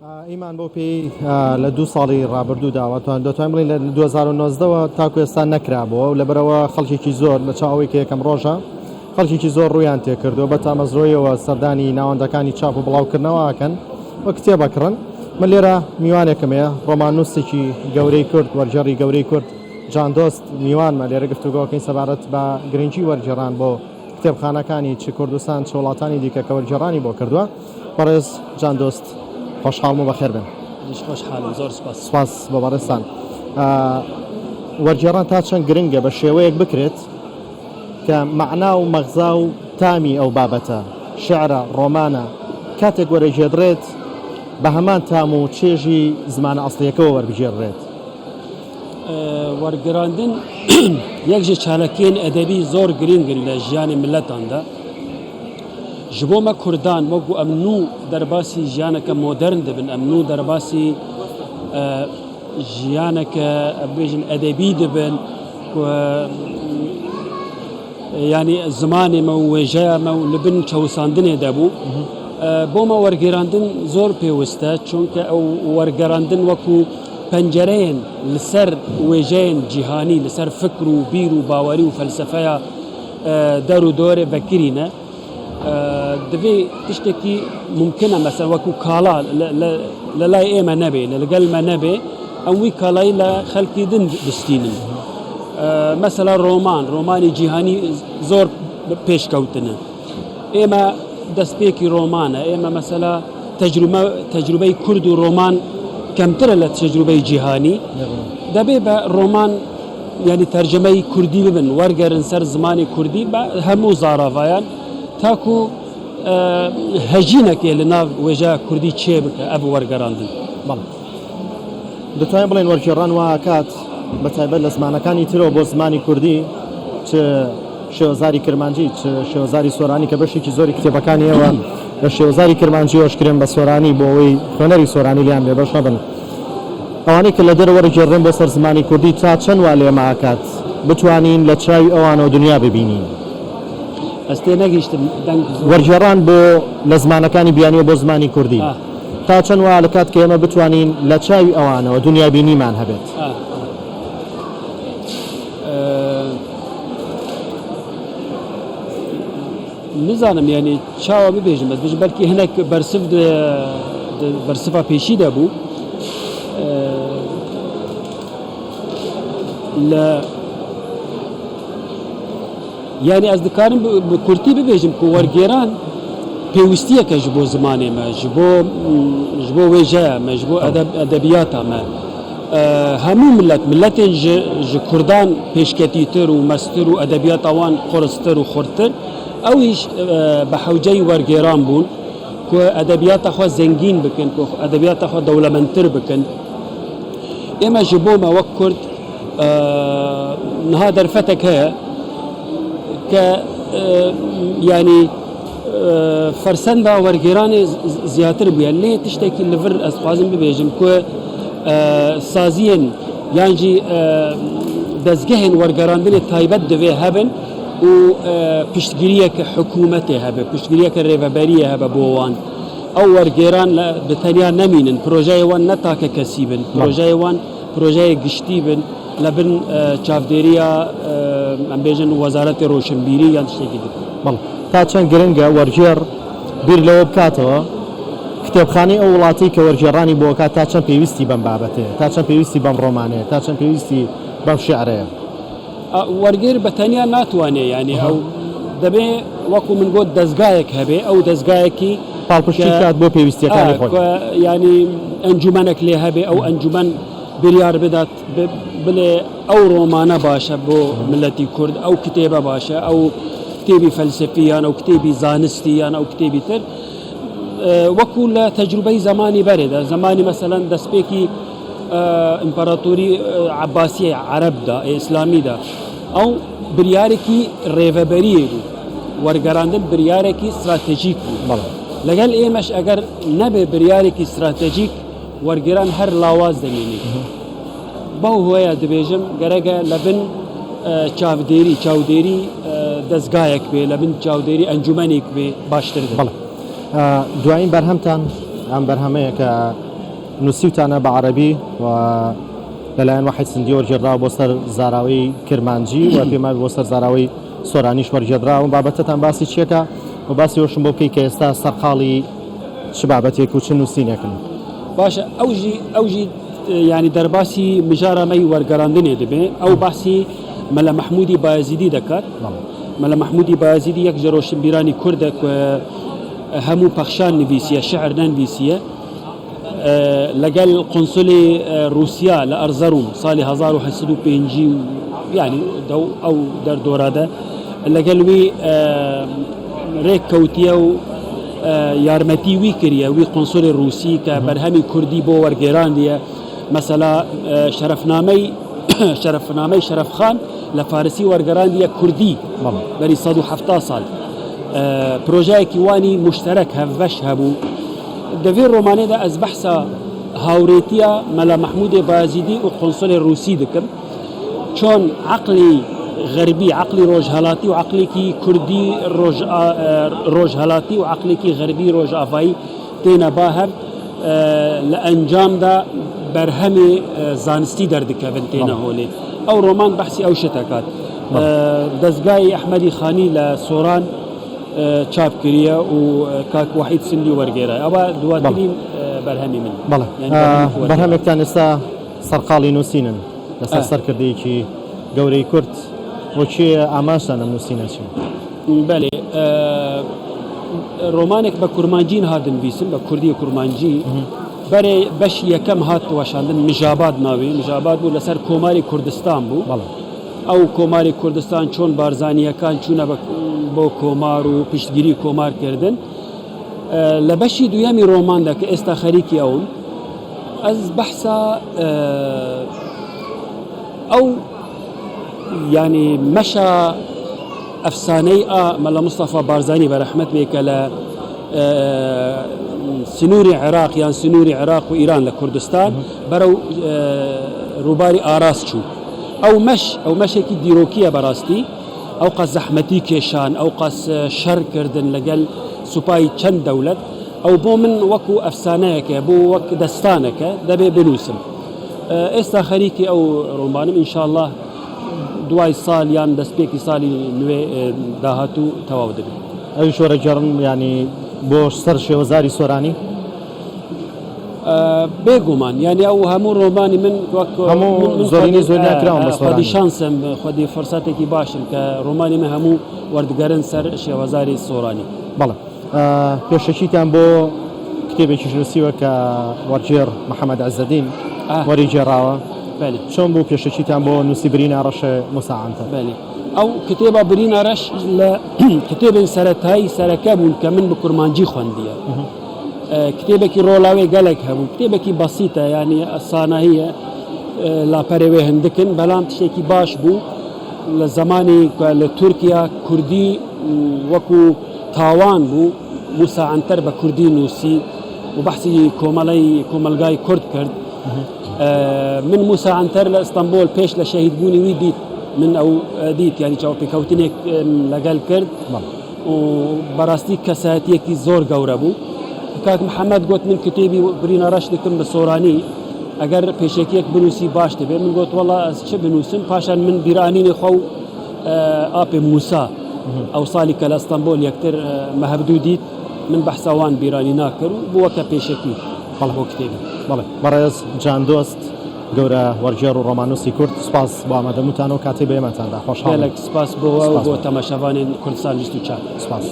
ئیمان بۆ پێی لە 2 ساڵی ڕابردوو داوەتوان دەتوانین بڵین لە 2009ەوە تاکو ئێستا نەکرابەوە و لەبەرەوە خەڵکێکی زۆر لە چاوەی کە یەکەم ڕۆژە خەڵکێکی زۆر ڕوویان تێکردو بە تامەزرۆیەوە سەردانی ناوەندەکانی چاپ و بڵاوکردنەوەکەن وە کتێبەکڕن. من لێرە میوانێکمەیە ڕۆمانوسێکی گەورەی کورد وەرجێڕی گەورەی کورد جاندۆست میوانمە لێرە گفتوگۆکەین سەبارەت بە گرنگی وەرجێڕان بۆ کتێبخانەکانی چ کوردستان چ وڵاتانی دیکە کە وەرجێڕانی بۆ کردووە. بەڕێز جاندۆست خۆشحاڵم و بەخێر بن. خۆشحاڵم، زۆر سپاس بۆ بەڕێستان. وەرجێڕان تا چەند گرنگە بە شێوەیەک بکرێت کە مەعنا و مەغزا و تامی ئەو بابەتە شعرە ڕۆمانە کاتێک وەرەجێدرێت بە هەمان تام و چێژی زمانە ئەسڵیەکەوە وەربژێڕێت. وەرگێڕاندن یەک جە چالەکێن ئەدەبی زۆر گرنگن لە ژیانی ملەتاندا. ji bo me Kurdan wekû em nû derbasî jiyaneke modern dibin, em nû derbasî jiyaneke bêjin edebî dibin ku yanî zimanê me û wêjeya me û li bin çewsandinê de bû. Bo me wergêrandin zor pêwîst e çunke ew wergerandin wekû pencereyên li ser wêjeyên cîhanî, li ser fikr û bîr û bawerî û felsefeya der û dorê vekirîne. Divê tiştekî mumkin e mesela wekû kala li lay ême nebe, li gel me nebe, em wî kalayî li xelkî din bistînin. Mesela romanê cîhanî zor pêşkewtin e. Ême destpêkî roman e, ême mesela tecrübeyê Kurd û roman kemtir e li tecrübeyê cîhanî. Debe be roman yanî tercemeyî Kurdî bibin, wergerin ser zimanê Kurdî be hemû zaravayan تاکو هەژینەکێ لە ناو وێژە کوردی چێ بکە ئەب وەرگەڕاندن. بەڵێ دەتوانین بڵێن وەرگێڕان واکات بە تایبەت لە زمانەکانی ترەوە بۆ زمانی کوردی چ شێوەزاری کرمانجی چ شێوەزاری سۆرانی کە بەشێکی زۆری کتێبەکانی ئێوە لە شێوەزاری کرمانجی ئۆشکرێن بە سۆرانی بۆ ئەوەی خوێنەری سۆرانی لیان لێ بەش نەبن. ئەوانەی کە لە دەرەوە وەرگێڕن بۆ سەر زمانی کوردی تا چەند وا لێمە ئاکات بتوانین لە چاوی ئەوانەوە دنیا ببینین. ئەستێ نەگەیشتم وەرگێڕان بۆ لە زمانەکانی بیانیوە بۆ زمانی کوردی تا چەند وا لە کات کە ئێمە بتوانین لە چاوی ئەوانەوە دنیا بینیمان هەبێت. نزانم یعنی چاوە ببێژم بەس بژ بەلکی هەنێک بەرسفا پێشی دەبوو لە یعنی ez dikarim bi Kurtî bibêjim ku wergêran pêwîstiyeke ji bo zimanê me, ji bo wêjeya me, ji bo edebiyata me. Hemû milletên ji Kurdan pêşketîtir û mestir û edebiyata wan quristir û xurtir, ew îş bi hewceyî wergêran bûn ku edebiyata xwe zengîn bikin, ku edebiyata xwe dewlemendtir bikin. Ême ji bo me wek Kurd niha derfetek heye که یعنی فرسنده وەرگێڕانê زیاتر بووە لێ tiştekî li vir ez dixwazim bibêjim ku saziyên yan jî dezgehên wergerandinê taybet divê hebin û piştgiriyeke hikûmetê hebe, piştgiriyeke rêveberiyê hebe bo wan. Ew wergêran bi teniya nemînin, projeyê wan ne take kesî bin, projeyê wan projeyê giştî bin لە بن چاودێریە ئەم بێژن وەزارەتی ڕۆشنبیری یان شتێکی دی. بەڵێ تا چەند گرنگە وەرگێڕ بیر لەوە بکاتەوە کتێبخانەی ئەو وڵاتی کە وەرگێڕانی بۆ کات تا چەند پێویستی بەم بابەتەیە، تا چەند پێویستی بەم ڕۆمانەیە، تا چەند پێویستی بەم شیعرەیە. وەرگێر بە تەنیا ناتوانێ یعنی ئەو دەبێ وەکو من گوت دەستگایەک هەبێ ئەو دەستگایەکی پاڵپشتی کات بۆ پێویستیەکانی خۆی ینی ئەنجومەنێک لێ هەبێ ئەو ئەنجومەن بریار بدات بڵێ ئەو ڕۆمانە باشە بۆ ملەتی کورد، ئەو کتێبە باشە، ئەو کتێبی فەلسفیان، ئەو کتێبی زانستیان، ئەو کتێبی تر وەکو لە تەجروبەی زمانی بەرێدا زمانی مەسەلەن دەستپێکی ئیمپەراتۆری عەباسی عەرەبدا ئیسلامیدا ئەو بریارێکی ڕێڤەبەریە بوو، وەرگەڕاندن بریارێکی استراتێژیک بوو. لەگەڵ ئێمەش ئەگەر نەبێ بریارێکی استراتێژیک وەرگێران هەر لاواز دەمێنێت. بەو هۆیە دەبێژم گەرەگە لە بن چاودێری دەستگایەک بێ، لە بن چاودێری ئەنجومەنێک بێ باشتر. دوایین بەرهەمتان ئەم بەرهەمەیە کە نووسیوتانە بە عەرەبی و لەلایەن وحید سندی وەرگێڕاوە بۆ سەر زاراوەی کرمانجی و پێما بۆ سەر زاراوەی سۆرانیش وەرگێڕاوە. بابەتەتان باسی چیەکە و باسی وەشم بۆ بکەی کە ئێستا سەرقاڵی چ بابەتێک و چ نووسینێکن؟ باشە ئەوژی ینی دەرباسی مژارەمەی وەرگەڕاندنێ دەبێ ئەو باسی مەلە مححمودی بایزیدی دەکات. مەلە مححمودی بایزیدی یەک ژەرۆشنبیرانی کوردە هەموو پەخشان نویسیە شعر نەنویسیە لەگەل قونسولی رووسیا لە ئەرزەروم ساڵی 1950 ینی ئەو دەردۆرادە لەگەل وی ڕێک کەوتیە و یارمەتی وی کردە وی قونسولی رووسی کە بەرهەمی کوردی بۆ وەرگێڕاندیە مەسەلا شەرەفنامەی شەرەفخان لە فارسی وەرگەڕاندیە کوردی بەری 170 ساڵ پرۆژەیەکی وانی مشتەرەک هەڤەش هەبوو. دەوێ ڕۆمانێدا ئەس بەحسا هاوڕێتیە مەلا مححمودی بایزیدی و قونسولی رووسی دکرد چۆن عقلی غەربی عقلی ڕۆژهەڵاتی و عقلێکی کوردی ڕۆژهەڵاتی و عقلێکی غەربی ڕۆژئاوایی تێنە با هەر لە ئەنجامدا بەرهەمی زانستی دەردەکەون تێنە هۆلێ. ئەو ڕۆمان بەحسی ئەو شتەکات. دەستگای ئەحمەدی خانی لە سۆران چاپ کردە و کاک وحید سندی وەرگێڕای ئەوە دواترین بەرهەمی من. بەڵێ بەرهەمێکتان ئێستا سەرقاڵی نووسینن لەسەر سەرکردەیەکی گەورەی کورد بۆچی ئاماژتان ئەم نووسینە چی؟ بەێ ڕۆمانێک بە کورمانجین هاتنویسم بە کوردی کورمانجی بەرێ بەش یەکەم هات وەشاندن مژاباد ناوی مژاباد بوو لەسەر کۆماری کوردستان بوو. ئەو کۆماری کوردستان چۆن بارزانیەکان چوونە بۆ کۆمار و پشتگیری کۆمارکردن لە بەشی دویەمی ڕۆماندا کە ئێستا خەریکی ئەوم ئەس بەحسا ئەو ینی مەشە ئەفسانەی مەلا مستەفا بارزانی بەرەحمەت بێکە لە سنووری عێراق یان سنووری عێراق و ئیران لە کوردستان بەرەو ڕووباری ئاراس چوو. ئەو مەشێکی دیرۆکیە بەڕاستی ئەو قەس زەحمەتی کێشان ئەو قەس شەرکردن لەگەل سوپای چەند دەولەت ئەو بۆ من وەکو ئەفسانەیەکە بۆ وەک دەستانەکە دەبێ بنووسم. ئێستا خەریکی ئەو ڕۆمانم ئینشاءالله دوای ساڵ یان دەستپێکی ساڵی نوێ داهاتوو تەواو دەبێت. ئەوی شۆرەگەڕن ینی بۆ سەر شێوەزاری سۆرانی بێگومان ینی ئەو هەموو ڕۆمانی من زۆرینی زۆر ناکراوم بە سۆرانی شانسم خودی فرساتێکی باشم کە ڕۆمانی من هەموو وەردگەرن سەر شێوەزاری سۆرانی. بەڵێ پێشەکیتان بۆ کتێبێکی نووسیوە کە وەرگێڕ محەممەد عەزەدین وەری گێڕاوە چۆن بوو پێشەکیتان بۆ نووسی برینە ڕەشە موساعەنتە؟ ئەو کتێبە برینە ڕەش لە کتێبن سەرەتایی سەرەکە بوون کە من بە کورمانجی خوێندیە. کتێبێکی ڕۆڵاوی گەلێک هەبوو کتێبێکی بەسیتە ینی ئەسانەهەیە لاپەرێوێ هەندەکن بەڵام تشتێکی باش بوو لە زمانی لە تورکیا کوردی وەکو تاوان بوو موساعەنتەر بە کوردی نووسی و بەحسی کۆمەلگای کورد کرد. من موساعەنتەر لە ئەستەمبۆل پێش لە شەهیدبوونی وی دیت من ئەو دیت ینی چاوپێکەوتنێک لەگەل کرد و بەڕاستی کەسایەتیەکی زۆر گەورە بوو. کاک محەممەد گوت من کتێبی برینە ڕەش دکم بە سۆرانی ئەگەر پێشێکێک بنووسی باش دەبێت من گوت وەڵا چ بنووسم پاشان من بیرانینی خۆ ئاپێ موسا ئەو ساڵی کە لە ئەستەمبۆل یەکتر مەهەبدوو دیت من بەحساوان بیرانی ناکرد و بووەکە پێشەکی بۆ کتێبی. بەڵێ بەڕێز جاندۆست گەورە وەرگێڕ و ڕۆمانوسی کورد سپاس بۆ ئامادەبووتان و کاتێ بە ئێمەتاندا خۆشحاڵم. سپاس بۆ تەماشاوانێن کوردستان 24 سپاس.